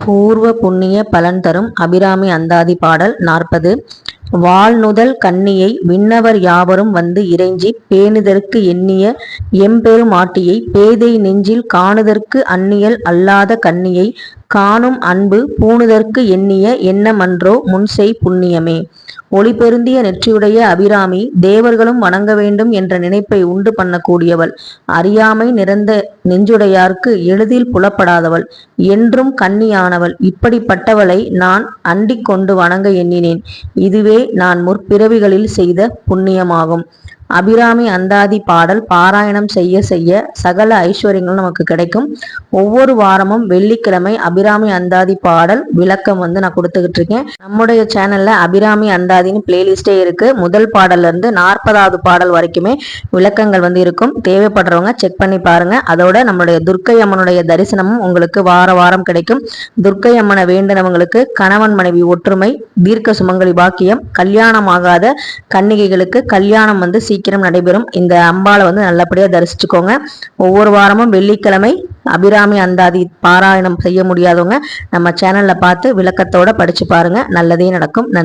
பூர்வ புண்ணிய பலன் தரும் அபிராமி அந்தாதி பாடல் 40. வாழ்நுதல் கண்ணியை விண்ணவர் யாவரும் வந்து இறைஞ்சி பேணுதற்கு எண்ணிய எம்பெருமாட்டியை பேதை நெஞ்சில் காணுதற்கு அந்நியல் அல்லாத கண்ணியை காணும் அன்பு பூணுதற்கு எண்ணிய எண்ணமன்றோ முன்செய் புண்ணியமே. ஒளி பெருந்திய நெற்றியுடைய அபிராமி தேவர்களும் வணங்க வேண்டும் என்ற நினைப்பை உண்டு பண்ணக்கூடியவள். அறியாமை நிறந்த நெஞ்சுடையார்க்கு எளிதில் புலப்படாதவள், என்றும் கன்னியானவள். இப்படிப்பட்டவளை நான் அண்டிக் கொண்டு வணங்க எண்ணினேன். இதுவே நான் முற்பிறவிகளில் செய்த புண்ணியமாகும். அபிராமி அந்தாதி பாடல் பாராயணம் செய்ய செய்ய சகல ஐஸ்வர்யங்களும் நமக்கு கிடைக்கும். ஒவ்வொரு வாரமும் வெள்ளிக்கிழமை அபிராமி அந்தாதி பாடல் விளக்கம் நான் கொடுத்துக்கிட்டு இருக்கேன். நம்முடைய சேனல்ல அபிராமி அந்தாதின்னு பிளேலிஸ்டே இருக்கு. முதல் பாடல்ல இருந்து 40வது பாடல் வரைக்குமே விளக்கங்கள் இருக்கும். தேவைப்படுறவங்க செக் பண்ணி பாருங்க. அதோட நம்மளுடைய துர்க்கை அம்மனுடைய தரிசனமும் உங்களுக்கு வார வாரம் கிடைக்கும். துர்க்கை அம்மனை வேண்டினவங்களுக்கு கணவன் மனைவி ஒற்றுமை, தீர்க்க சுமங்கலி பாக்கியம், கல்யாணமாகாத கன்னிகைகளுக்கு கல்யாணம் சீக்கிரம் நடைபெறும். இந்த அம்பாளை நல்லபடியா தரிசிச்சுக்கோங்க. ஒவ்வொரு வாரமும் வெள்ளிக்கிழமை அபிராமி அந்தாதி பாராயணம் செய்ய முடியாதவங்க நம்ம சேனல்ல பார்த்து விளக்கத்தோட படிச்சு பாருங்க. நல்லதே நடக்கும். நன்றி.